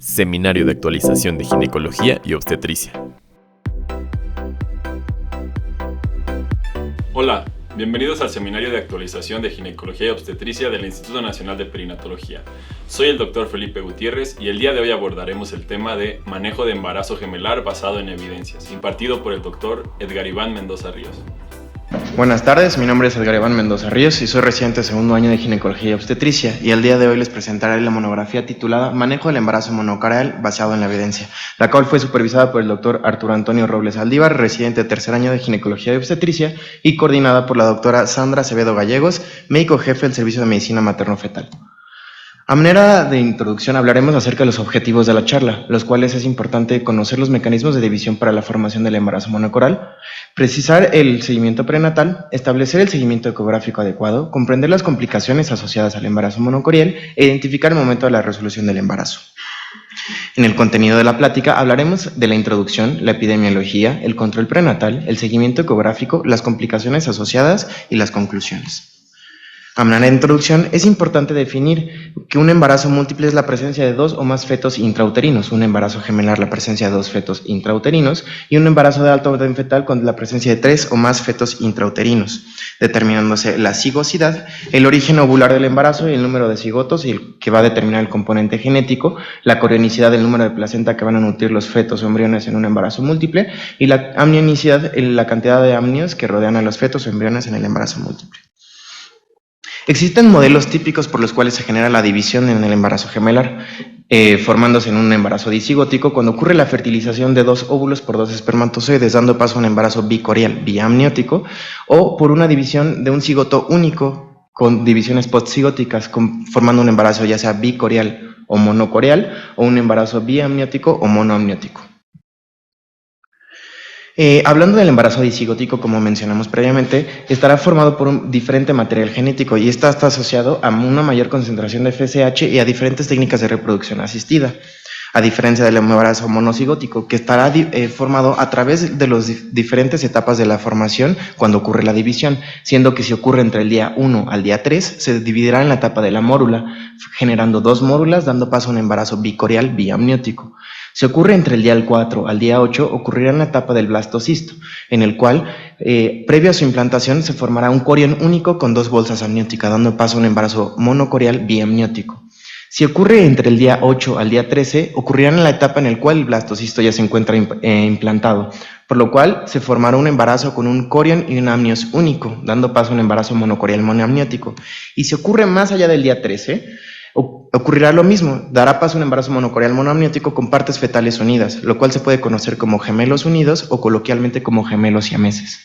Seminario de Actualización de Ginecología y Obstetricia. Hola, bienvenidos al Seminario de Actualización de Ginecología y Obstetricia del Instituto Nacional de Perinatología. Soy el Dr. Felipe Gutiérrez y el día de hoy abordaremos el tema de manejo de embarazo gemelar basado en evidencias, impartido por el Dr. Edgar Iván Mendoza Ríos. Buenas tardes, mi nombre es Edgar Iván Mendoza Ríos y soy residente de segundo año de Ginecología y Obstetricia, y el día de hoy les presentaré la monografía titulada Manejo del embarazo monocareal basado en la evidencia, la cual fue supervisada por el Dr. Arturo Antonio Robles Aldívar, residente de tercer año de Ginecología y Obstetricia, y coordinada por la doctora Sandra Acevedo Gallegos, médico jefe del Servicio de Medicina Materno-Fetal. A manera de introducción hablaremos acerca de los objetivos de la charla, los cuales es importante conocer los mecanismos de división para la formación del embarazo monocoral, precisar el seguimiento prenatal, establecer el seguimiento ecográfico adecuado, comprender las complicaciones asociadas al embarazo monocorial e identificar el momento de la resolución del embarazo. En el contenido de la plática hablaremos de la introducción, la epidemiología, el control prenatal, el seguimiento ecográfico, las complicaciones asociadas y las conclusiones. A manera de introducción, es importante definir que un embarazo múltiple es la presencia de dos o más fetos intrauterinos, un embarazo gemelar la presencia de dos fetos intrauterinos y un embarazo de alto orden fetal con la presencia de tres o más fetos intrauterinos, determinándose la cigosidad, el origen ovular del embarazo y el número de cigotos, y el que va a determinar el componente genético, la corionicidad del número de placenta que van a nutrir los fetos o embriones en un embarazo múltiple, y la amnionicidad, la cantidad de amnios que rodean a los fetos o embriones en el embarazo múltiple. Existen modelos típicos por los cuales se genera la división en el embarazo gemelar, formándose en un embarazo disigótico cuando ocurre la fertilización de dos óvulos por dos espermatozoides, dando paso a un embarazo bicorial, biamniótico, o por una división de un cigoto único con divisiones postcigóticas, formando un embarazo ya sea bicorial o monocorial, o un embarazo biamniótico o monoamniótico. Hablando del embarazo disigótico, como mencionamos previamente, estará formado por un diferente material genético y está asociado a una mayor concentración de FSH y a diferentes técnicas de reproducción asistida, a diferencia del embarazo monocigótico, que estará formado a través de las diferentes etapas de la formación cuando ocurre la división, siendo que si ocurre entre el día 1 al día 3, se dividirá en la etapa de la mórula, generando dos mórulas, dando paso a un embarazo bicorial biamniótico. Si ocurre entre el día 4 al día 8, ocurrirá en la etapa del blastocisto, en el cual, previo a su implantación, se formará un corión único con dos bolsas amnióticas, dando paso a un embarazo monocorial biamniótico. Si ocurre entre el día 8 al día 13, ocurrirá en la etapa en la cual el blastocisto ya se encuentra implantado, por lo cual se formará un embarazo con un corión y un amnios único, dando paso a un embarazo monocorial monoamniótico. Y si ocurre más allá del día 13, ocurrirá lo mismo, dará paso a un embarazo monocorial monoamniótico con partes fetales unidas, lo cual se puede conocer como gemelos unidos o coloquialmente como gemelos siameses.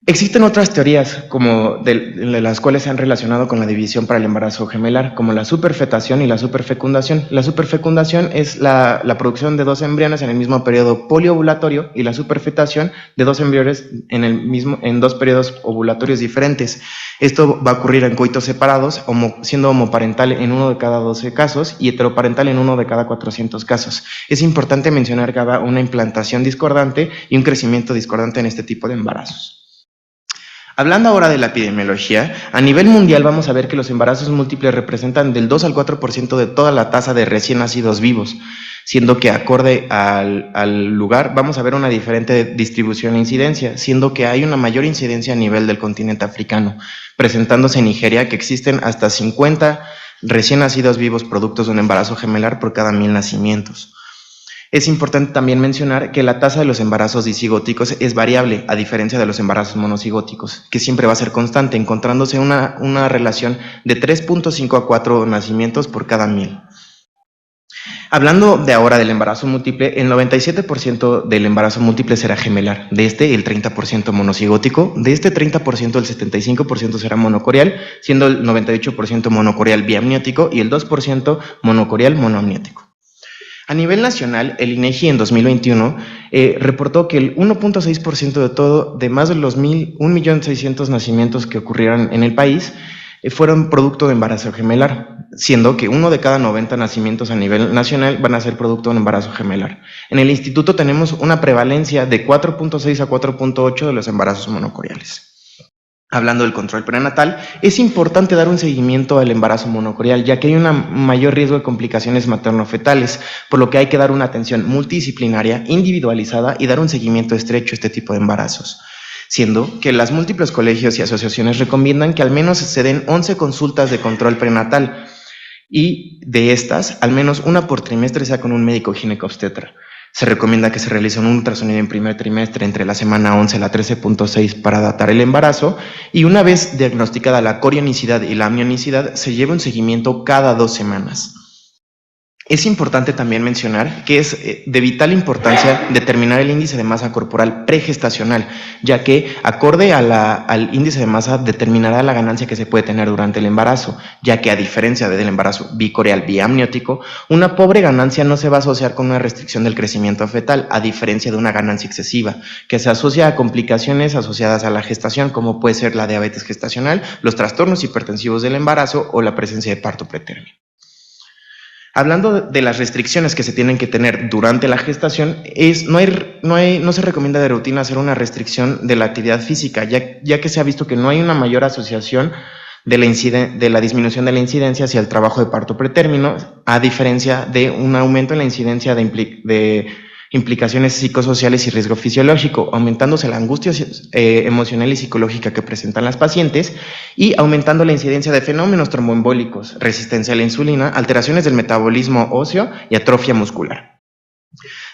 Existen otras teorías como de las cuales se han relacionado con la división para el embarazo gemelar, como la superfetación y la superfecundación. La superfecundación es la producción de dos embriones en el mismo periodo poliovulatorio, y la superfetación de dos embriones en dos periodos ovulatorios diferentes. Esto va a ocurrir en coitos separados, siendo homoparental en 1 de cada 12 casos y heteroparental en 1 de cada 400 casos. Es importante mencionar que habrá una implantación discordante y un crecimiento discordante en este tipo de embarazos. Hablando ahora de la epidemiología, a nivel mundial vamos a ver que los embarazos múltiples representan del 2 al 4% de toda la tasa de recién nacidos vivos, siendo que acorde al lugar vamos a ver una diferente distribución e incidencia, siendo que hay una mayor incidencia a nivel del continente africano, presentándose en Nigeria que existen hasta 50 recién nacidos vivos productos de un embarazo gemelar por cada 1000 nacimientos. Es importante también mencionar que la tasa de los embarazos disigóticos es variable, a diferencia de los embarazos monocigóticos, que siempre va a ser constante, encontrándose una relación de 3.5 a 4 nacimientos por cada 1000. Hablando de ahora del embarazo múltiple, el 97% del embarazo múltiple será gemelar, de este el 30% monocigótico, de este 30% el 75% será monocorial, siendo el 98% monocorial biamniótico y el 2% monocorial monoamniótico. A nivel nacional, el INEGI en 2021 reportó que el 1.6% de más de los 1.600.000 nacimientos que ocurrieron en el país fueron producto de embarazo gemelar, siendo que 1 de cada 90 nacimientos a nivel nacional van a ser producto de un embarazo gemelar. En el instituto tenemos una prevalencia de 4.6 a 4.8 de los embarazos monocoriales. Hablando del control prenatal, es importante dar un seguimiento al embarazo monocorial, ya que hay un mayor riesgo de complicaciones materno-fetales, por lo que hay que dar una atención multidisciplinaria, individualizada y dar un seguimiento estrecho a este tipo de embarazos. Siendo que los múltiples colegios y asociaciones recomiendan que al menos se den 11 consultas de control prenatal y de estas, al menos una por trimestre sea con un médico ginecobstetra. Se recomienda que se realice un ultrasonido en primer trimestre entre la semana 11 a la 13.6 para datar el embarazo y una vez diagnosticada la corionicidad y la amnionicidad se lleve un seguimiento cada 2 semanas. Es importante también mencionar que es de vital importancia determinar el índice de masa corporal pregestacional, ya que acorde al índice de masa determinará la ganancia que se puede tener durante el embarazo, ya que a diferencia del embarazo bicoreal biamniótico, una pobre ganancia no se va a asociar con una restricción del crecimiento fetal, a diferencia de una ganancia excesiva, que se asocia a complicaciones asociadas a la gestación, como puede ser la diabetes gestacional, los trastornos hipertensivos del embarazo o la presencia de parto pretérmino. Hablando de las restricciones que se tienen que tener durante la gestación, no se recomienda de rutina hacer una restricción de la actividad física, ya que se ha visto que no hay una mayor asociación de la disminución de la incidencia hacia el trabajo de parto pretérmino, a diferencia de un aumento en la incidencia de implicaciones psicosociales y riesgo fisiológico, aumentándose la angustia emocional y psicológica que presentan las pacientes y aumentando la incidencia de fenómenos tromboembólicos, resistencia a la insulina, alteraciones del metabolismo óseo y atrofia muscular.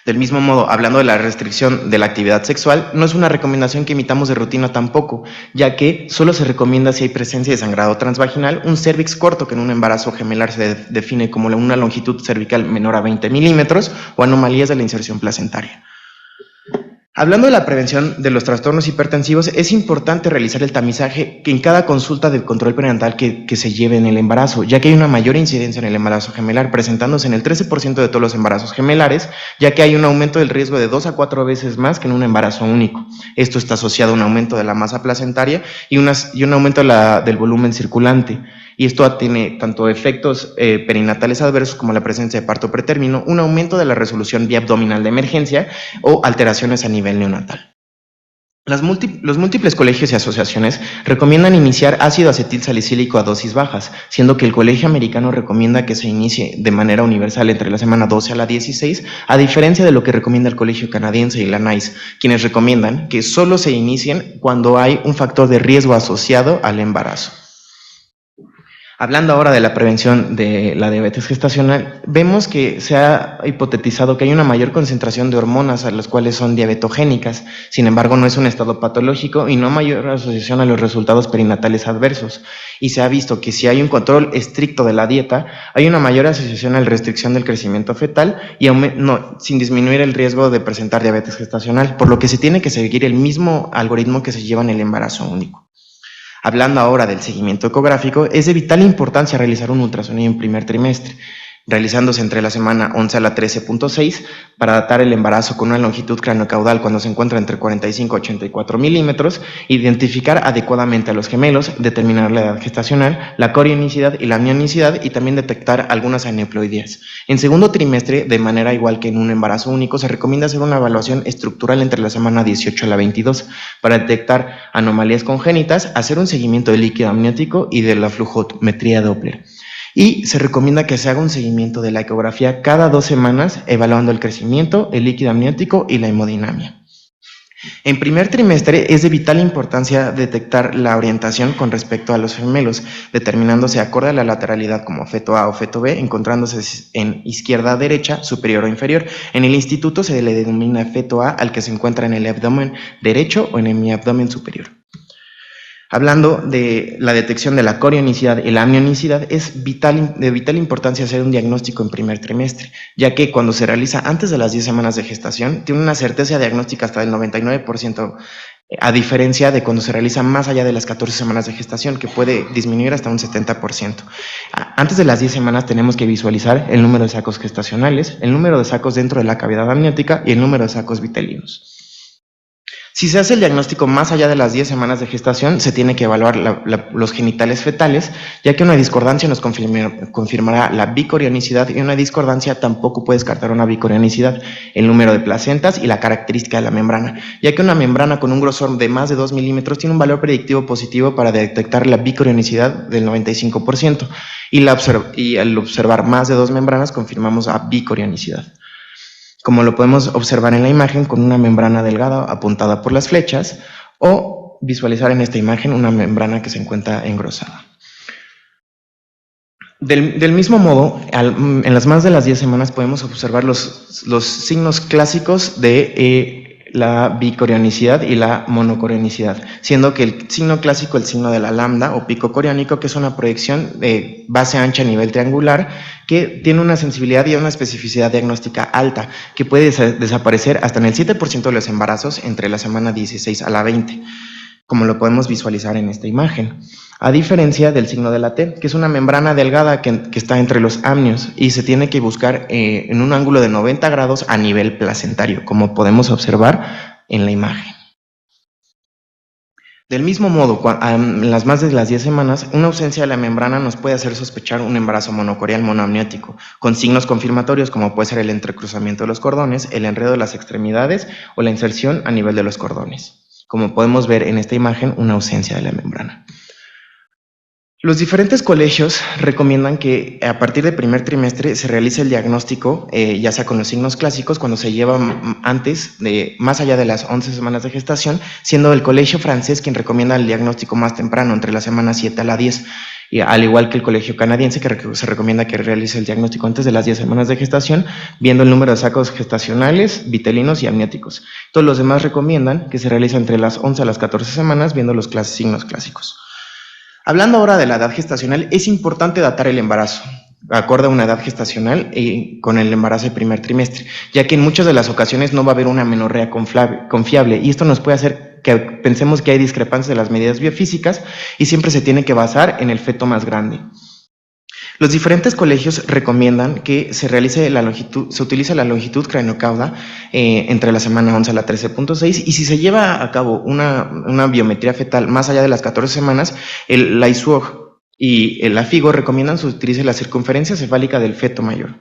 Del mismo modo, hablando de la restricción de la actividad sexual, no es una recomendación que emitamos de rutina tampoco, ya que solo se recomienda si hay presencia de sangrado transvaginal, un cérvix corto que en un embarazo gemelar se define como una longitud cervical menor a 20 milímetros o anomalías de la inserción placentaria. Hablando de la prevención de los trastornos hipertensivos, es importante realizar el tamizaje en cada consulta del control prenatal que se lleve en el embarazo, ya que hay una mayor incidencia en el embarazo gemelar, presentándose en el 13% de todos los embarazos gemelares, ya que hay un aumento del riesgo de 2 a 4 veces más que en un embarazo único. Esto está asociado a un aumento de la masa placentaria y un aumento del volumen circulante. Y esto tiene tanto efectos perinatales adversos como la presencia de parto pretérmino, un aumento de la resolución biabdominal de emergencia o alteraciones a nivel neonatal. Los múltiples colegios y asociaciones recomiendan iniciar ácido acetil salicílico a dosis bajas, siendo que el Colegio Americano recomienda que se inicie de manera universal entre la semana 12 a la 16, a diferencia de lo que recomienda el Colegio Canadiense y la NICE, quienes recomiendan que solo se inicien cuando hay un factor de riesgo asociado al embarazo. Hablando ahora de la prevención de la diabetes gestacional, vemos que se ha hipotetizado que hay una mayor concentración de hormonas a las cuales son diabetogénicas, sin embargo no es un estado patológico y no mayor asociación a los resultados perinatales adversos, y se ha visto que si hay un control estricto de la dieta, hay una mayor asociación a la restricción del crecimiento fetal y sin disminuir el riesgo de presentar diabetes gestacional, por lo que se tiene que seguir el mismo algoritmo que se lleva en el embarazo único. Hablando ahora del seguimiento ecográfico, es de vital importancia realizar un ultrasonido en primer trimestre, realizándose entre la semana 11 a la 13.6 para datar el embarazo con una longitud craneocaudal cuando se encuentra entre 45 a 84 milímetros, identificar adecuadamente a los gemelos, determinar la edad gestacional, la corionicidad y la amnionicidad y también detectar algunas aneuploidías. En segundo trimestre, de manera igual que en un embarazo único, se recomienda hacer una evaluación estructural entre la semana 18 a la 22 para detectar anomalías congénitas, hacer un seguimiento del líquido amniótico y de la flujometría Doppler. Y se recomienda que se haga un seguimiento de la ecografía cada 2 semanas, evaluando el crecimiento, el líquido amniótico y la hemodinamia. En primer trimestre es de vital importancia detectar la orientación con respecto a los gemelos, determinándose acorde a la lateralidad como feto A o feto B, encontrándose en izquierda a derecha, superior o inferior. En el instituto se le denomina feto A al que se encuentra en el abdomen derecho o en el abdomen superior. Hablando de la detección de la corionicidad y la amnionicidad, es de vital importancia hacer un diagnóstico en primer trimestre, ya que cuando se realiza antes de las 10 semanas de gestación, tiene una certeza diagnóstica hasta del 99%, a diferencia de cuando se realiza más allá de las 14 semanas de gestación, que puede disminuir hasta un 70%. Antes de las 10 semanas tenemos que visualizar el número de sacos gestacionales, el número de sacos dentro de la cavidad amniótica y el número de sacos vitelinos. Si se hace el diagnóstico más allá de las 10 semanas de gestación, se tiene que evaluar los genitales fetales, ya que una discordancia nos confirmará la bicorionicidad y una discordancia tampoco puede descartar una bicorionicidad, el número de placentas y la característica de la membrana, ya que una membrana con un grosor de más de 2 milímetros tiene un valor predictivo positivo para detectar la bicorionicidad del 95%, y al observar más de 2 membranas confirmamos la bicorionicidad, como lo podemos observar en la imagen con una membrana delgada apuntada por las flechas, o visualizar en esta imagen una membrana que se encuentra engrosada. Del mismo modo, en las más de las 10 semanas podemos observar los signos clásicos de la bicorionicidad y la monocorionicidad, siendo que el signo clásico, el signo de la lambda o pico coriónico, que es una proyección de base ancha a nivel triangular, que tiene una sensibilidad y una especificidad diagnóstica alta, que puede desaparecer hasta en el 7% de los embarazos entre la semana 16 a la 20, como lo podemos visualizar en esta imagen. A diferencia del signo de la T, que es una membrana delgada que está entre los amnios y se tiene que buscar en un ángulo de 90 grados a nivel placentario, como podemos observar en la imagen. Del mismo modo, en las más de las 10 semanas, una ausencia de la membrana nos puede hacer sospechar un embarazo monocorial monoamniótico, con signos confirmatorios como puede ser el entrecruzamiento de los cordones, el enredo de las extremidades o la inserción a nivel de los cordones. Como podemos ver en esta imagen, una ausencia de la membrana. Los diferentes colegios recomiendan que a partir del primer trimestre se realice el diagnóstico, ya sea con los signos clásicos, cuando se lleva más allá de las 11 semanas de gestación, siendo el colegio francés quien recomienda el diagnóstico más temprano, entre la semana 7 a la 10, y al igual que el colegio canadiense, que se recomienda que realice el diagnóstico antes de las 10 semanas de gestación, viendo el número de sacos gestacionales, vitelinos y amnióticos. Todos los demás recomiendan que se realice entre las 11 a las 14 semanas, viendo los signos clásicos. Hablando ahora de la edad gestacional, es importante datar el embarazo, acorde a una edad gestacional con el embarazo del primer trimestre, ya que en muchas de las ocasiones no va a haber una menorrea confiable, y esto nos puede hacer que pensemos que hay discrepancias de las medidas biofísicas y siempre se tiene que basar en el feto más grande. Los diferentes colegios recomiendan que se realice se utilice la longitud craneocauda entre la semana 11 a la 13.6, y si se lleva a cabo una biometría fetal más allá de las 14 semanas, la ISUOG y la FIGO recomiendan que se utilice la circunferencia cefálica del feto mayor.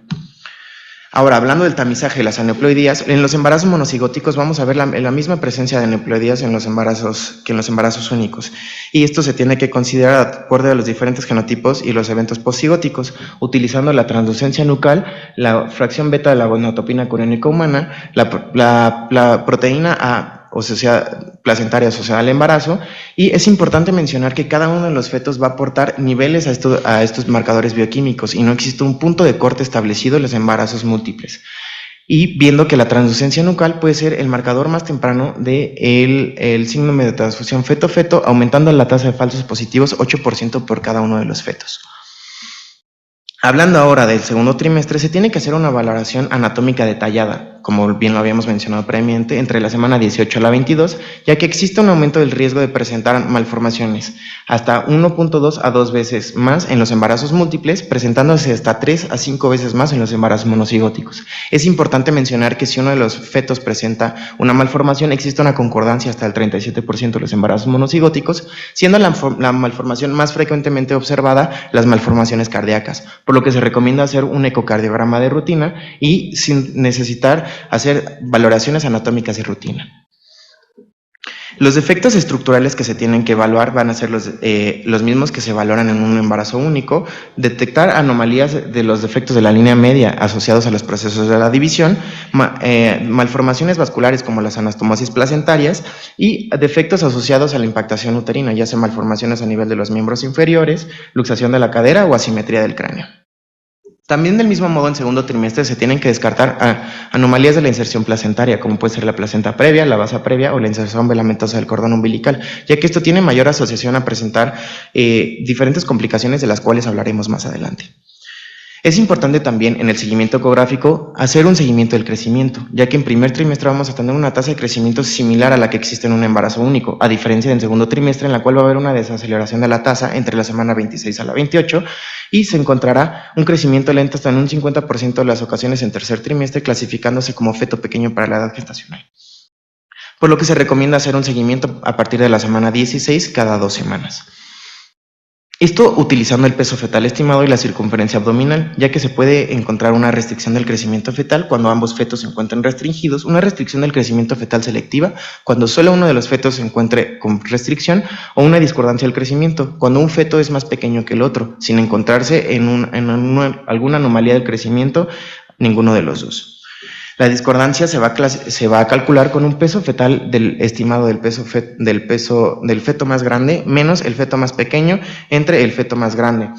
Ahora, hablando del tamizaje de las aneuploidías, en los embarazos monocigóticos vamos a ver la misma presencia de aneuploidías que en los embarazos únicos. Y esto se tiene que considerar de acuerdo a los diferentes genotipos y los eventos postcigóticos, utilizando la translucencia nucal, la fracción beta de la gonadotropina coriónica humana, la proteína A, placentaria asociada al embarazo, y es importante mencionar que cada uno de los fetos va a aportar niveles a estos marcadores bioquímicos y no existe un punto de corte establecido en los embarazos múltiples. Y viendo que la translucencia nucal puede ser el marcador más temprano del síndrome de transfusión feto-feto, aumentando la tasa de falsos positivos 8% por cada uno de los fetos. Hablando ahora del segundo trimestre, se tiene que hacer una valoración anatómica detallada, como bien lo habíamos mencionado previamente, entre la semana 18 a la 22, ya que existe un aumento del riesgo de presentar malformaciones, hasta 1.2 a 2 veces más en los embarazos múltiples, presentándose hasta 3 a 5 veces más en los embarazos monocigóticos. Es importante mencionar que si uno de los fetos presenta una malformación, existe una concordancia hasta el 37% de los embarazos monocigóticos, siendo la malformación más frecuentemente observada las malformaciones cardíacas, por lo que se recomienda hacer un ecocardiograma de rutina y sin necesitar hacer valoraciones anatómicas de rutina. Los defectos estructurales que se tienen que evaluar van a ser los mismos que se valoran en un embarazo único: detectar anomalías de los defectos de la línea media asociados a los procesos de la división, malformaciones vasculares como las anastomosis placentarias y defectos asociados a la impactación uterina, ya sea malformaciones a nivel de los miembros inferiores, luxación de la cadera o asimetría del cráneo. También del mismo modo en segundo trimestre se tienen que descartar anomalías de la inserción placentaria, como puede ser la placenta previa, la basa previa o la inserción velamentosa del cordón umbilical, ya que esto tiene mayor asociación a presentar diferentes complicaciones de las cuales hablaremos más adelante. Es importante también en el seguimiento ecográfico hacer un seguimiento del crecimiento, ya que en primer trimestre vamos a tener una tasa de crecimiento similar a la que existe en un embarazo único, a diferencia del segundo trimestre, en la cual va a haber una desaceleración de la tasa entre la semana 26 a la 28 y se encontrará un crecimiento lento hasta en un 50% de las ocasiones en tercer trimestre, clasificándose como feto pequeño para la edad gestacional. por lo que se recomienda hacer un seguimiento a partir de la semana 16 cada 2 semanas. Esto utilizando el peso fetal estimado y la circunferencia abdominal, ya que se puede encontrar una restricción del crecimiento fetal cuando ambos fetos se encuentran restringidos, una restricción del crecimiento fetal selectiva cuando solo uno de los fetos se encuentre con restricción, o una discordancia del crecimiento cuando un feto es más pequeño que el otro, sin encontrarse en alguna anomalía del crecimiento ninguno de los dos. La discordancia se va a calcular con un peso fetal estimado del feto más grande menos el feto más pequeño entre el feto más grande,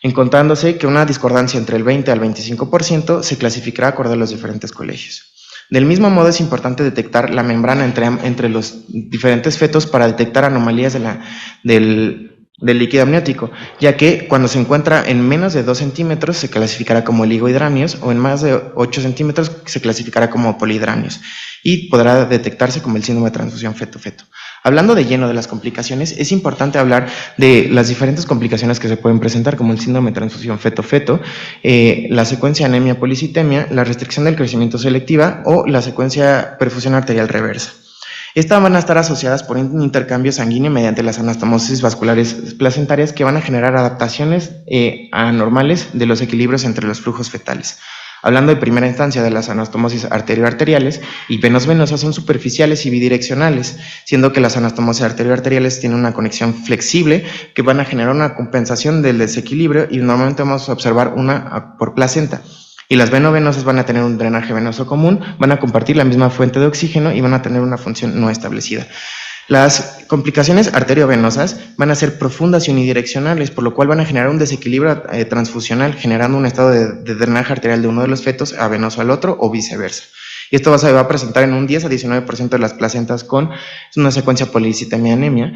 encontrándose que una discordancia entre el 20 al 25% se clasificará acorde a los diferentes colegios. Del mismo modo, es importante detectar la membrana entre los diferentes fetos para detectar anomalías del líquido amniótico, ya que cuando se encuentra en menos de 2 centímetros se clasificará como oligohidramios, o en más de 8 centímetros se clasificará como polihidramios, y podrá detectarse como el síndrome de transfusión feto-feto. Hablando de lleno de las complicaciones, es importante hablar de las diferentes complicaciones que se pueden presentar, como el síndrome de transfusión feto-feto, la secuencia anemia policitemia, la restricción del crecimiento selectiva o la secuencia perfusión arterial reversa. Estas van a estar asociadas por un intercambio sanguíneo mediante las anastomosis vasculares placentarias que van a generar adaptaciones anormales de los equilibrios entre los flujos fetales. Hablando de primera instancia de las anastomosis arterioarteriales y venosas son superficiales y bidireccionales, siendo que las anastomosis arterioarteriales tienen una conexión flexible que van a generar una compensación del desequilibrio y normalmente vamos a observar una por placenta. Y las venovenosas van a tener un drenaje venoso común, van a compartir la misma fuente de oxígeno y van a tener una función no establecida. Las complicaciones arteriovenosas van a ser profundas y unidireccionales, por lo cual van a generar un desequilibrio transfusional, generando un estado de drenaje arterial de uno de los fetos a venoso al otro o viceversa. Y esto va a presentar en un 10 a 19% de las placentas con una secuencia policitemia-anemia,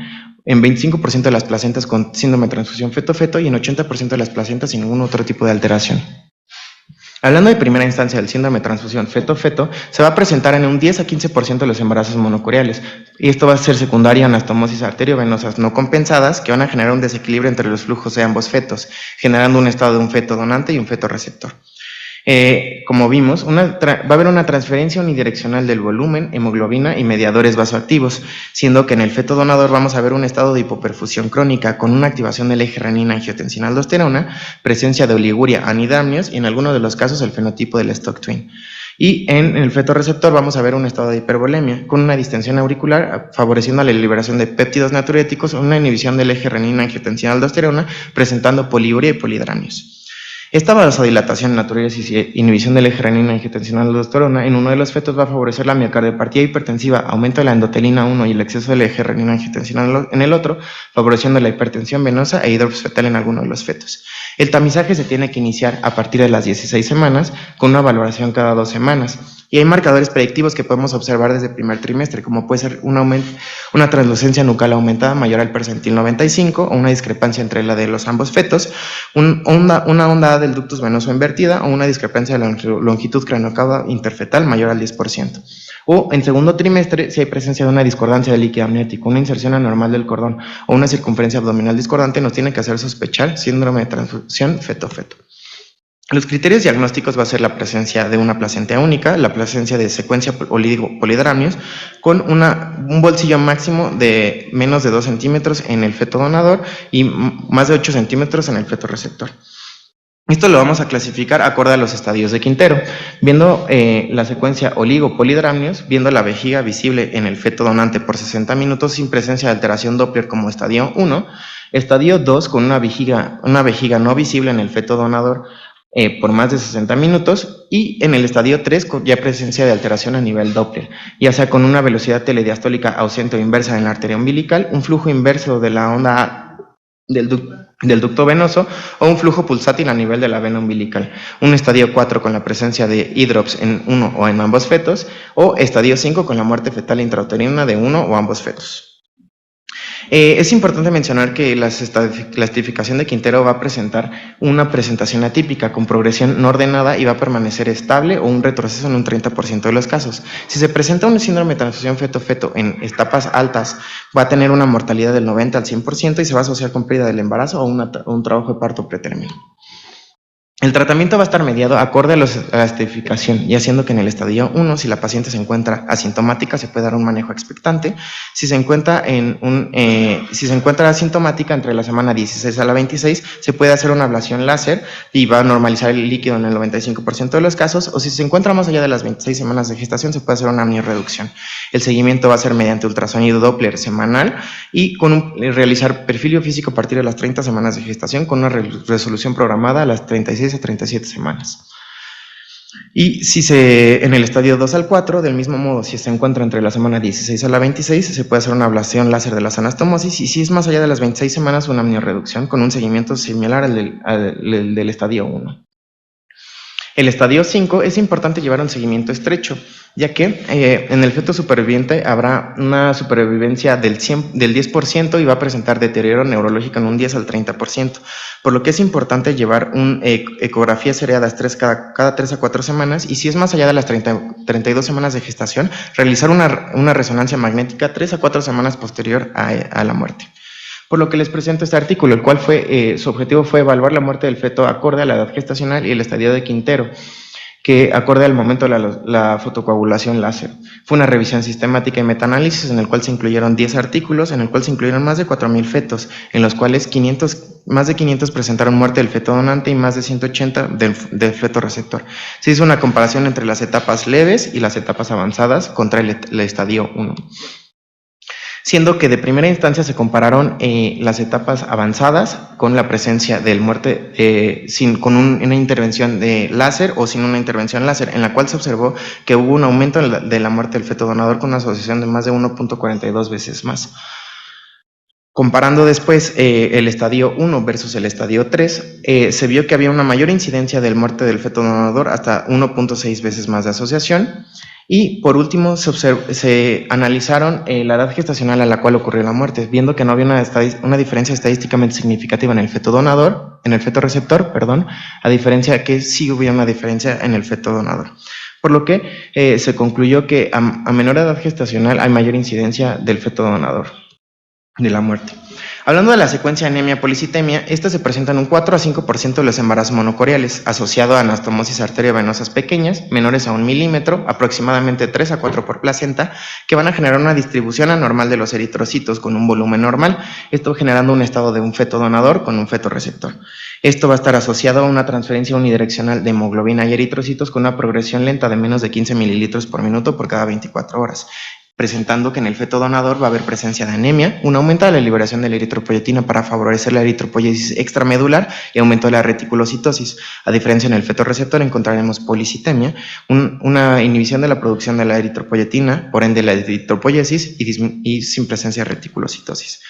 en 25% de las placentas con síndrome de transfusión feto-feto y en 80% de las placentas sin ningún otro tipo de alteración. Hablando de primera instancia del síndrome de transfusión feto-feto, se va a presentar en un 10 a 15% de los embarazos monocoriales, y esto va a ser secundaria a anastomosis arteriovenosas no compensadas que van a generar un desequilibrio entre los flujos de ambos fetos, generando un estado de un feto donante y un feto receptor. Como vimos, va a haber una transferencia unidireccional del volumen, hemoglobina y mediadores vasoactivos, siendo que en el feto donador vamos a ver un estado de hipoperfusión crónica con una activación del eje renina-angiotensina-aldosterona, presencia de oliguria anidamnios y en algunos de los casos el fenotipo del Stock Twin. Y en el feto receptor vamos a ver un estado de hipervolemia con una distensión auricular favoreciendo la liberación de péptidos natriuréticos o una inhibición del eje renina-angiotensina-aldosterona presentando poliuria y polihidramios. Esta vasodilatación, natriuresis y inhibición del eje renina-angiotensina-aldosterona en uno de los fetos va a favorecer la miocardiopatía hipertensiva, aumento de la endotelina 1 y el exceso del eje renina-angiotensina en el otro, favoreciendo la hipertensión venosa e hidrops fetal en alguno de los fetos. El tamizaje se tiene que iniciar a partir de las 16 semanas con una valoración cada 2 semanas. Y hay marcadores predictivos que podemos observar desde el primer trimestre, como puede ser una translucencia nucal aumentada mayor al percentil 95 o una discrepancia entre la de los ambos fetos, una onda del ductus venoso invertida o una discrepancia de la longitud craneocaudal interfetal mayor al 10%. O en segundo trimestre, si hay presencia de una discordancia del líquido amniótico, una inserción anormal del cordón o una circunferencia abdominal discordante, nos tiene que hacer sospechar síndrome de transfusión feto-feto. Los criterios diagnósticos va a ser la presencia de una placenta única, la presencia de secuencia polihidramios, con un bolsillo máximo de menos de 2 centímetros en el feto donador y más de 8 centímetros en el feto receptor. Esto lo vamos a clasificar acorde a los estadios de Quintero, viendo la secuencia oligopolihidramios, viendo la vejiga visible en el feto donante por 60 minutos sin presencia de alteración Doppler como estadio 1, estadio 2 con una vejiga no visible en el feto donador por más de 60 minutos y en el estadio 3 con ya presencia de alteración a nivel Doppler, ya sea con una velocidad telediastólica ausente o inversa en la arteria umbilical, un flujo inverso de la onda del ducto venoso o un flujo pulsátil a nivel de la vena umbilical, un estadio 4 con la presencia de hidrops en uno o en ambos fetos o estadio 5 con la muerte fetal intrauterina de uno o ambos fetos. Es importante mencionar que la clasificación de Quintero va a presentar una presentación atípica con progresión no ordenada y va a permanecer estable o un retroceso en un 30% de los casos. Si se presenta un síndrome de transfusión feto-feto en etapas altas, va a tener una mortalidad del 90 al 100% y se va a asociar con pérdida del embarazo o un trabajo de parto pretérmino. El tratamiento va a estar mediado acorde a la estratificación y haciendo que en el estadio 1, si la paciente se encuentra asintomática, se puede dar un manejo expectante. Si se encuentra asintomática entre la semana 16 a la 26, se puede hacer una ablación láser y va a normalizar el líquido en el 95% de los casos, o si se encuentra más allá de las 26 semanas de gestación, se puede hacer una amniorreducción. El seguimiento va a ser mediante ultrasonido Doppler semanal y realizar perfil físico a partir de las 30 semanas de gestación con una resolución programada a las 36 a 37 semanas. Y en el estadio 2 al 4, del mismo modo, si se encuentra entre la semana 16 a la 26, se puede hacer una ablación láser de las anastomosis, y si es más allá de las 26 semanas, una amniorreducción con un seguimiento similar al del estadio 1. El estadio 5 es importante llevar un seguimiento estrecho, ya que en el feto superviviente habrá una supervivencia del 10% y va a presentar deterioro neurológico en un 10 al 30%, por lo que es importante llevar una ecografía seriada cada 3 a 4 semanas, y si es más allá de las 32 semanas de gestación, realizar una resonancia magnética 3 a 4 semanas posterior a la muerte. Por lo que les presento este artículo, el cual su objetivo fue evaluar la muerte del feto acorde a la edad gestacional y el estadio de Quintero, que acorde al momento de la fotocoagulación láser. Fue una revisión sistemática y metaanálisis en el cual se incluyeron 10 artículos, en el cual se incluyeron más de 4,000 fetos, en los cuales más de 500 presentaron muerte del feto donante y más de 180 del feto receptor. Se hizo una comparación entre las etapas leves y las etapas avanzadas contra el estadio 1. Siendo que de primera instancia se compararon las etapas avanzadas con la presencia del muerte con una intervención de láser o sin una intervención láser, en la cual se observó que hubo un aumento de la muerte del feto donador con una asociación de más de 1.42 veces más. Comparando después el estadio 1 versus el estadio 3, se vio que había una mayor incidencia de muerte del feto donador, hasta 1.6 veces más de asociación. Y por último se analizaron la edad gestacional a la cual ocurrió la muerte, viendo que no había una diferencia estadísticamente significativa en el feto receptor, a diferencia que sí hubiera una diferencia en el feto donador. Por lo que se concluyó que a menor edad gestacional hay mayor incidencia del feto donador, de la muerte. Hablando de la secuencia anemia-policitemia, esta se presenta en un 4 a 5% de los embarazos monocoriales, asociado a anastomosis arteriovenosas pequeñas, menores a 1 milímetro, aproximadamente 3 a 4 por placenta, que van a generar una distribución anormal de los eritrocitos con un volumen normal, esto generando un estado de un feto donador con un feto receptor. Esto va a estar asociado a una transferencia unidireccional de hemoglobina y eritrocitos con una progresión lenta de menos de 15 mililitros por minuto por cada 24 horas. Presentando que en el feto donador va a haber presencia de anemia, un aumento de la liberación de la eritropoyetina para favorecer la eritropoyesis extramedular y aumento de la reticulocitosis. A diferencia en el feto receptor encontraremos policitemia, una inhibición de la producción de la eritropoyetina, por ende la eritropoyesis y sin presencia de reticulocitosis.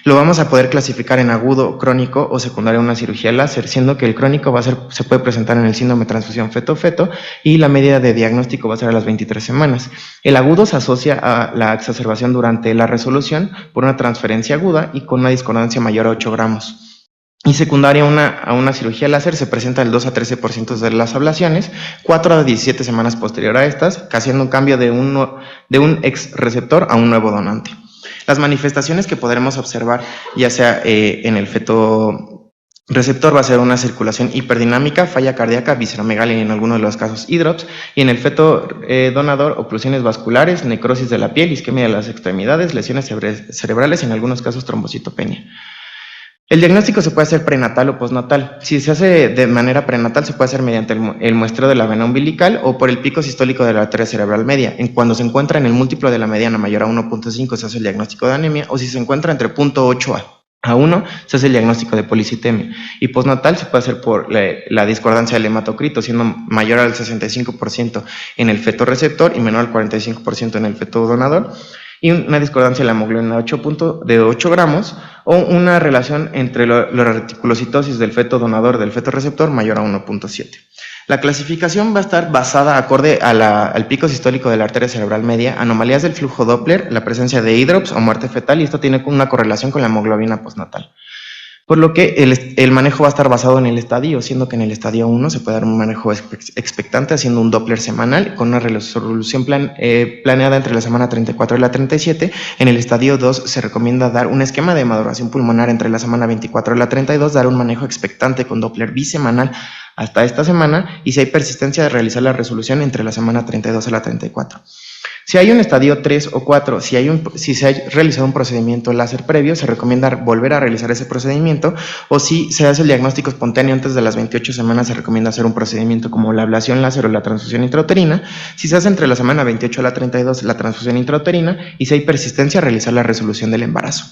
Lo vamos a poder clasificar en agudo, crónico o secundario a una cirugía láser, siendo que el crónico se puede presentar en el síndrome de transfusión feto-feto y la medida de diagnóstico va a ser a las 23 semanas. El agudo se asocia a la exacerbación durante la resolución por una transferencia aguda y con una discordancia mayor a 8 gramos. Y secundaria a una cirugía láser se presenta el 2 a 13% de las ablaciones, 4 a 17 semanas posterior a estas, haciendo un cambio de un ex receptor a un nuevo donante. Las manifestaciones que podremos observar, ya sea en el feto receptor, va a ser una circulación hiperdinámica, falla cardíaca, visceromegalia y en algunos de los casos hidrops, y en el feto donador, oclusiones vasculares, necrosis de la piel, isquemia de las extremidades, lesiones cerebrales y en algunos casos trombocitopenia. El diagnóstico se puede hacer prenatal o postnatal. Si se hace de manera prenatal, se puede hacer mediante el muestreo de la vena umbilical o por el pico sistólico de la arteria cerebral media. Cuando se encuentra en el múltiplo de la mediana mayor a 1.5, se hace el diagnóstico de anemia, o si se encuentra entre 0.8 a 1, se hace el diagnóstico de policitemia. Y postnatal se puede hacer por la discordancia del hematocrito, siendo mayor al 65% en el feto receptor y menor al 45% en el feto donador, y una discordancia de la hemoglobina de 8 gramos, o una relación entre la reticulocitosis del feto donador del feto receptor mayor a 1.7. La clasificación va a estar basada acorde al pico sistólico de la arteria cerebral media, anomalías del flujo Doppler, la presencia de hidrops o muerte fetal, y esto tiene una correlación con la hemoglobina postnatal. Por lo que el manejo va a estar basado en el estadio, siendo que en el estadio 1 se puede dar un manejo expectante haciendo un Doppler semanal con una resolución planeada entre la semana 34 y la 37. En el estadio 2 se recomienda dar un esquema de maduración pulmonar entre la semana 24 y la 32, dar un manejo expectante con Doppler bisemanal hasta esta semana, y si hay persistencia de realizar la resolución entre la semana 32 a la 34. Si hay un estadio 3 o 4, si se ha realizado un procedimiento láser previo, se recomienda volver a realizar ese procedimiento, o si se hace el diagnóstico espontáneo antes de las 28 semanas, se recomienda hacer un procedimiento como la ablación láser o la transfusión intrauterina. Si se hace entre la semana 28 a la 32, la transfusión intrauterina, y si hay persistencia, realizar la resolución del embarazo.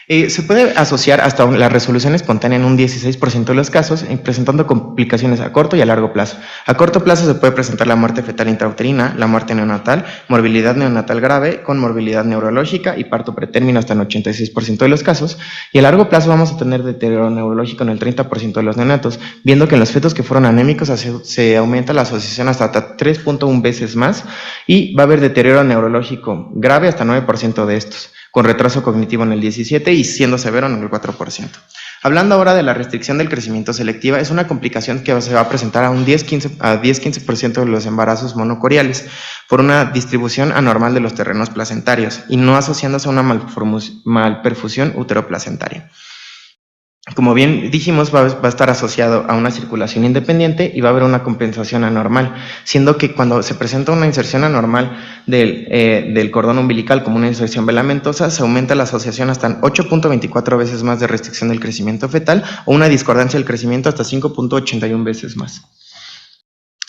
Se puede asociar hasta la resolución espontánea en un 16% de los casos, presentando complicaciones a corto y a largo plazo. A corto plazo se puede presentar la muerte fetal intrauterina, la muerte neonatal, morbilidad neonatal grave con morbilidad neurológica y parto pretérmino hasta en 86% de los casos, y a largo plazo vamos a tener deterioro neurológico en el 30% de los neonatos, viendo que en los fetos que fueron anémicos se aumenta la asociación hasta 3.1 veces más, y va a haber deterioro neurológico grave hasta 9% de estos, con retraso cognitivo en el 17% y siendo severo en el 4%. Hablando ahora de la restricción del crecimiento selectiva, es una complicación que se va a presentar a un 10-15% de los embarazos monocoriales por una distribución anormal de los terrenos placentarios y no asociándose a una malperfusión uteroplacentaria. Como bien dijimos, va a estar asociado a una circulación independiente y va a haber una compensación anormal, siendo que cuando se presenta una inserción anormal del cordón umbilical como una inserción velamentosa, se aumenta la asociación hasta 8.24 veces más de restricción del crecimiento fetal o una discordancia del crecimiento hasta 5.81 veces más.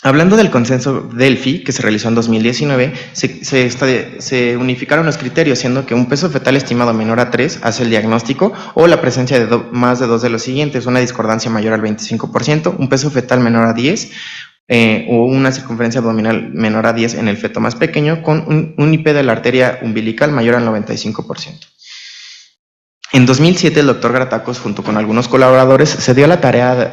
Hablando del consenso Delphi, que se realizó en 2019, se unificaron los criterios, siendo que un peso fetal estimado menor a 3 hace el diagnóstico, o la presencia de más de 2 de los siguientes, una discordancia mayor al 25%, un peso fetal menor a 10, o una circunferencia abdominal menor a 10 en el feto más pequeño, con un IP de la arteria umbilical mayor al 95%. En 2007, el doctor Gratacos, junto con algunos colaboradores, se dio la tarea de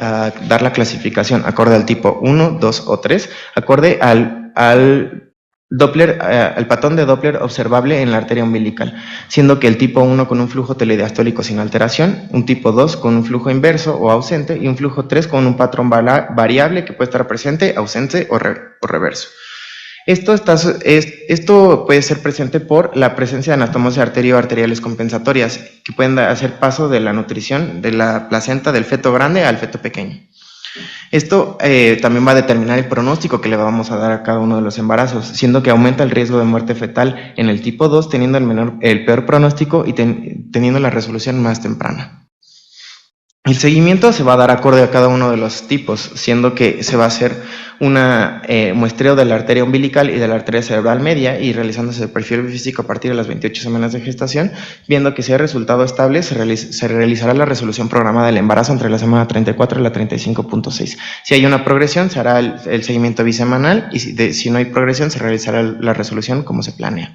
dar la clasificación acorde al tipo 1, 2 o 3, acorde al Doppler, el patrón de Doppler observable en la arteria umbilical, siendo que el tipo 1 con un flujo telediastólico sin alteración, un tipo 2 con un flujo inverso o ausente, y un flujo 3 con un patrón variable que puede estar presente, ausente o reverso. Esto puede ser presente por la presencia de anastomosis arterioarteriales compensatorias, que pueden hacer paso de la nutrición de la placenta del feto grande al feto pequeño. Esto también va a determinar el pronóstico que le vamos a dar a cada uno de los embarazos, siendo que aumenta el riesgo de muerte fetal en el tipo 2, teniendo el peor pronóstico y teniendo la resolución más temprana. El seguimiento se va a dar acorde a cada uno de los tipos, siendo que se va a hacer un muestreo de la arteria umbilical y de la arteria cerebral media y realizándose el perfil físico a partir de las 28 semanas de gestación, viendo que si hay resultado estable se realizará la resolución programada del embarazo entre la semana 34 y la 35.6. Si hay una progresión se hará el seguimiento bisemanal y si no hay progresión se realizará la resolución como se planea.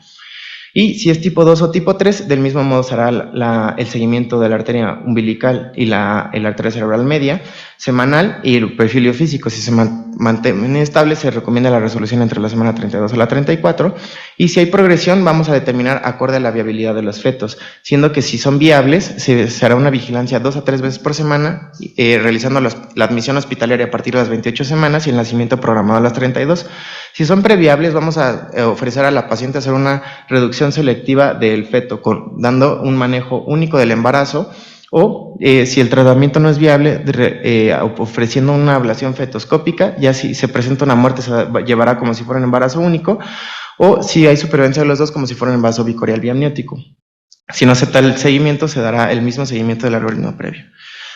Y si es tipo 2 o tipo 3, del mismo modo se hará el seguimiento de la arteria umbilical y la arteria cerebral media semanal y el perfil físico. Si se mantiene estable, se recomienda la resolución entre la semana 32 a la 34. Y si hay progresión, vamos a determinar acorde a la viabilidad de los fetos, siendo que si son viables, se hará una vigilancia 2 a 3 veces por semana, realizando la admisión hospitalaria a partir de las 28 semanas y el nacimiento programado a las 32. Si son previables, vamos a ofrecer a la paciente hacer una reducción selectiva del feto, dando un manejo único del embarazo, o si el tratamiento no es viable, ofreciendo una ablación fetoscópica. Ya si se presenta una muerte se llevará como si fuera un embarazo único, o si hay supervivencia de los dos como si fuera un embarazo bicorial biamniótico. Si no acepta el seguimiento, se dará el mismo seguimiento del algoritmo previo.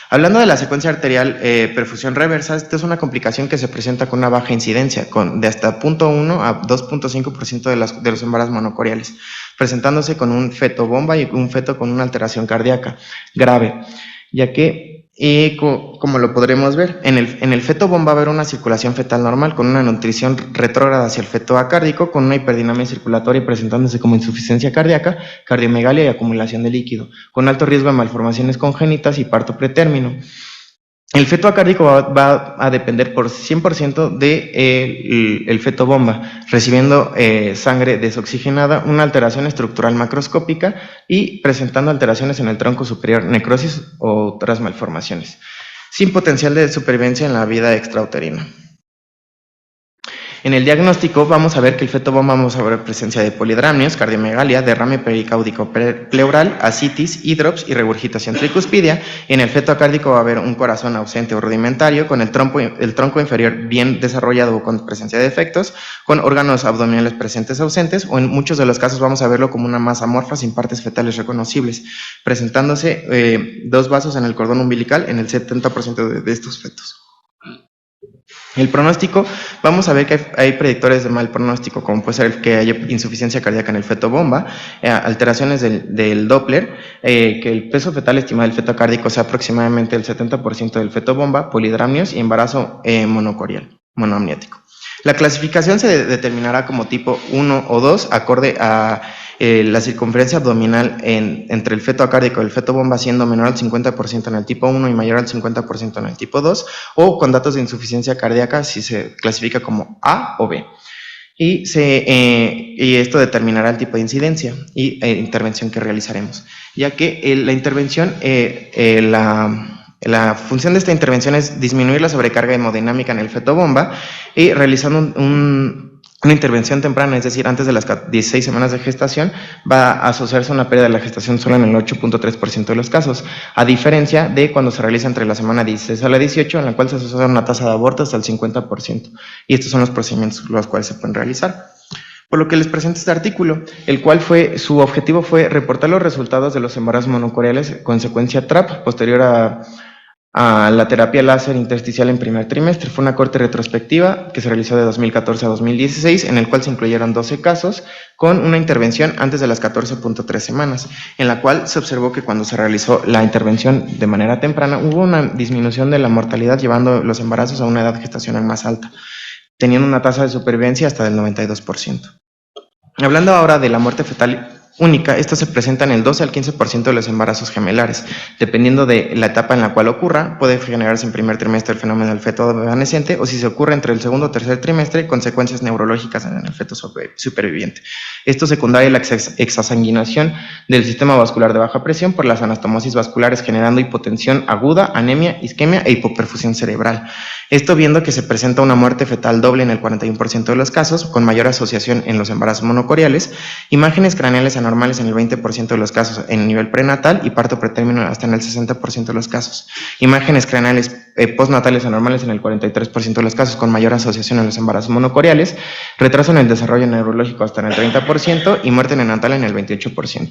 Hablando de la secuencia arterial perfusión reversa, esta es una complicación que se presenta con una baja incidencia, de hasta 0.1 a 2.5% de los embarazos monocoriales, presentándose con un feto bomba y un feto con una alteración cardíaca grave, ya que, como lo podremos ver, en el feto bomba va a haber una circulación fetal normal con una nutrición retrógrada hacia el feto acárdico, con una hiperdinamia circulatoria y presentándose como insuficiencia cardíaca, cardiomegalia y acumulación de líquido, con alto riesgo de malformaciones congénitas y parto pretérmino. El feto acárdico va a depender por 100% del feto bomba, recibiendo sangre desoxigenada, una alteración estructural macroscópica y presentando alteraciones en el tronco superior, necrosis o otras malformaciones, sin potencial de supervivencia en la vida extrauterina. En el diagnóstico vamos a ver que el feto bomba vamos a ver presencia de polidramnios, cardiomegalia, derrame pericáudico pleural, ascitis, hidrops y regurgitación tricuspidia. En el feto acárdico va a haber un corazón ausente o rudimentario, con el tronco inferior bien desarrollado o con presencia de defectos, con órganos abdominales presentes ausentes, o en muchos de los casos vamos a verlo como una masa amorfa sin partes fetales reconocibles, presentándose 2 vasos en el cordón umbilical en el 70% de estos fetos. El pronóstico, vamos a ver que hay predictores de mal pronóstico, como puede ser que haya insuficiencia cardíaca en el feto bomba, alteraciones del Doppler, que el peso fetal estimado del feto cardíaco sea aproximadamente el 70% del feto bomba, polidramnios y embarazo monoamniótico. La clasificación se determinará como tipo 1 o 2, acorde a la circunferencia abdominal entre el feto acárdico y el feto bomba siendo menor al 50% en el tipo 1 y mayor al 50% en el tipo 2, o con datos de insuficiencia cardíaca si se clasifica como A o B. Y esto determinará el tipo de incidencia y intervención que realizaremos, ya que la intervención, la función de esta intervención es disminuir la sobrecarga hemodinámica en el feto bomba y realizando una intervención temprana, es decir, antes de las 16 semanas de gestación, va a asociarse a una pérdida de la gestación solo en el 8.3% de los casos, a diferencia de cuando se realiza entre la semana 16 a la 18, en la cual se asocia una tasa de aborto hasta el 50%. Y estos son los procedimientos los cuales se pueden realizar. Por lo que les presento este artículo, el cual su objetivo fue reportar los resultados de los embarazos monocoreales con secuencia TRAP posterior a la terapia láser intersticial en primer trimestre. Fue una corte retrospectiva que se realizó de 2014 a 2016, en el cual se incluyeron 12 casos con una intervención antes de las 14.3 semanas, en la cual se observó que cuando se realizó la intervención de manera temprana hubo una disminución de la mortalidad, llevando los embarazos a una edad gestacional más alta, teniendo una tasa de supervivencia hasta del 92%. Hablando ahora de la muerte fetal única, esto se presenta en el 12 al 15% de los embarazos gemelares. Dependiendo de la etapa en la cual ocurra, puede generarse en primer trimestre el fenómeno del feto evanescente, o si se ocurre entre el segundo o tercer trimestre, consecuencias neurológicas en el feto superviviente. Esto secundaria la exasanguinación del sistema vascular de baja presión por las anastomosis vasculares, generando hipotensión aguda, anemia, isquemia e hipoperfusión cerebral. Esto viendo que se presenta una muerte fetal doble en el 41% de los casos, con mayor asociación en los embarazos monocoriales, imágenes craneales anormales en el 20% de los casos en nivel prenatal y parto pretérmino hasta en el 60% de los casos. Imágenes craneales postnatales anormales en el 43% de los casos, con mayor asociación en los embarazos monocoriales, retraso en el desarrollo neurológico hasta en el 30% y muerte neonatal en el 28%.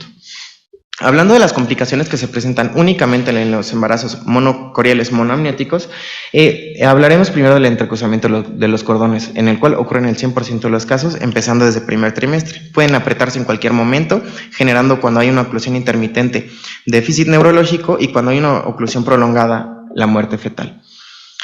Hablando de las complicaciones que se presentan únicamente en los embarazos monocoriales monoamnióticos, hablaremos primero del entrecruzamiento de los cordones, en el cual ocurre en el 100% de los casos, empezando desde el primer trimestre. Pueden apretarse en cualquier momento, generando cuando hay una oclusión intermitente déficit neurológico y cuando hay una oclusión prolongada la muerte fetal.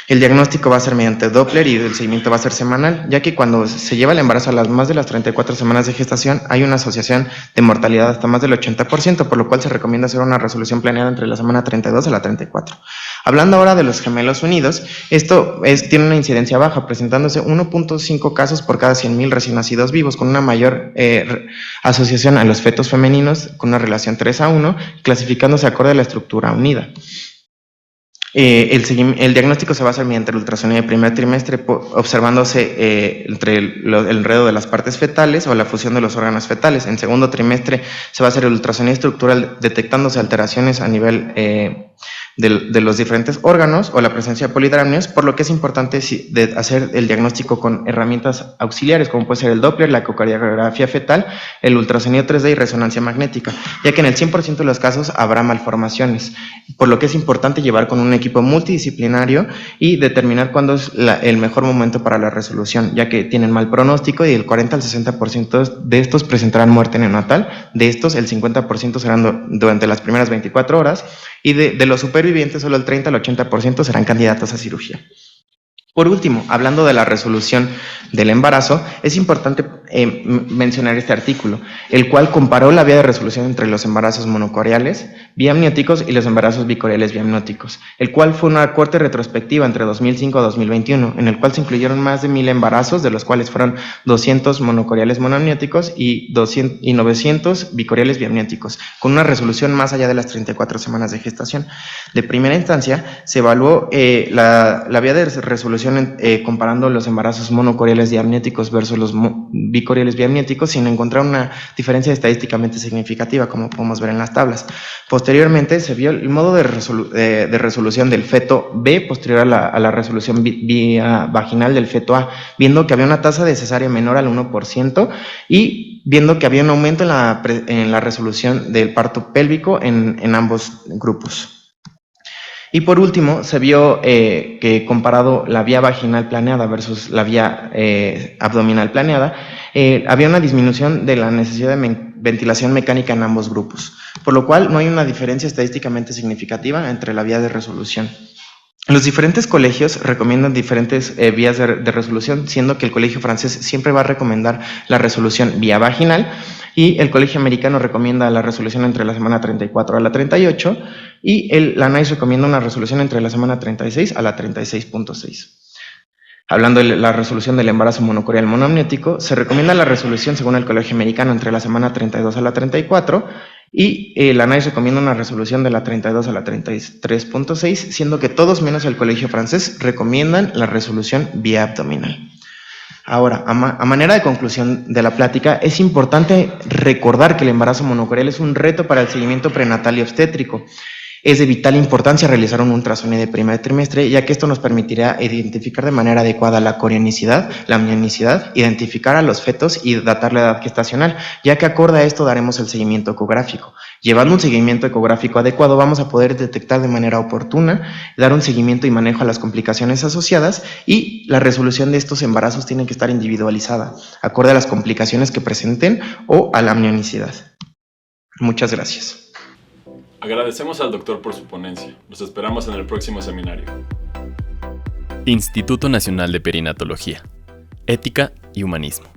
El diagnóstico va a ser mediante Doppler y el seguimiento va a ser semanal, ya que cuando se lleva el embarazo a las más de las 34 semanas de gestación hay una asociación de mortalidad hasta más del 80%, por lo cual se recomienda hacer una resolución planeada entre la semana 32 a la 34. Hablando ahora de los gemelos unidos, esto tiene una incidencia baja, presentándose 1.5 casos por cada 100,000 recién nacidos vivos, con una mayor asociación a los fetos femeninos, con una relación 3:1, clasificándose acorde a la estructura unida. El diagnóstico se va a hacer mediante el ultrasonido de primer trimestre, observándose entre el enredo de las partes fetales o la fusión de los órganos fetales. En segundo trimestre se va a hacer el ultrasonido estructural, detectándose alteraciones a nivel de los diferentes órganos o la presencia de polidramnios, por lo que es importante hacer el diagnóstico con herramientas auxiliares, como puede ser el Doppler, la ecocardiografía fetal, el ultrasonido 3D y resonancia magnética, ya que en el 100% de los casos habrá malformaciones, por lo que es importante llevar con un equipo multidisciplinario y determinar cuándo es el mejor momento para la resolución, ya que tienen mal pronóstico y el 40 al 60% de estos presentarán muerte neonatal. De estos, el 50% serán durante las primeras 24 horas y de los supervivientes, solo el 30 al 80% serán candidatos a cirugía. Por último, hablando de la resolución del embarazo, es importante mencionar este artículo, el cual comparó la vía de resolución entre los embarazos monocoriales biamnióticos y los embarazos bicoriales biamnióticos, el cual fue una corte retrospectiva entre 2005 a 2021, en el cual se incluyeron más de 1,000 embarazos, de los cuales fueron 200 monocoriales monoamnióticos y 900 bicoriales biamnióticos, con una resolución más allá de las 34 semanas de gestación. De primera instancia, se evaluó la vía de resolución comparando los embarazos monocoriales diamnióticos versus los bicoriales biamnióticos sin encontrar una diferencia estadísticamente significativa, como podemos ver en las tablas. Posteriormente, se vio el modo de resolución del feto B posterior a la resolución vía vaginal del feto A, viendo que había una tasa de cesárea menor al 1% y viendo que había un aumento en la resolución del parto pélvico en ambos grupos. Y por último, se vio que comparado la vía vaginal planeada versus la vía abdominal planeada, había una disminución de la necesidad de ventilación mecánica en ambos grupos, por lo cual no hay una diferencia estadísticamente significativa entre la vía de resolución. Los diferentes colegios recomiendan diferentes vías de resolución, siendo que el colegio francés siempre va a recomendar la resolución vía vaginal y el colegio americano recomienda la resolución entre la semana 34 a la 38 y la NICE recomienda una resolución entre la semana 36 a la 36.6. Hablando de la resolución del embarazo monocorial monoamniótico, se recomienda la resolución según el colegio americano entre la semana 32 a la 34 y la NICE recomienda una resolución de la 32 a la 33.6, siendo que todos menos el colegio francés recomiendan la resolución vía abdominal. Ahora, a manera de conclusión de la plática, es importante recordar que el embarazo monocorial es un reto para el seguimiento prenatal y obstétrico. Es de vital importancia realizar un ultrasonido de primer trimestre, ya que esto nos permitirá identificar de manera adecuada la corionicidad, la amnionicidad, identificar a los fetos y datar la edad gestacional, ya que acorde a esto daremos el seguimiento ecográfico. Llevando un seguimiento ecográfico adecuado, vamos a poder detectar de manera oportuna, dar un seguimiento y manejo a las complicaciones asociadas, y la resolución de estos embarazos tiene que estar individualizada, acorde a las complicaciones que presenten o a la amnionicidad. Muchas gracias. Agradecemos al doctor por su ponencia. Los esperamos en el próximo seminario. Instituto Nacional de Perinatología, Ética y Humanismo.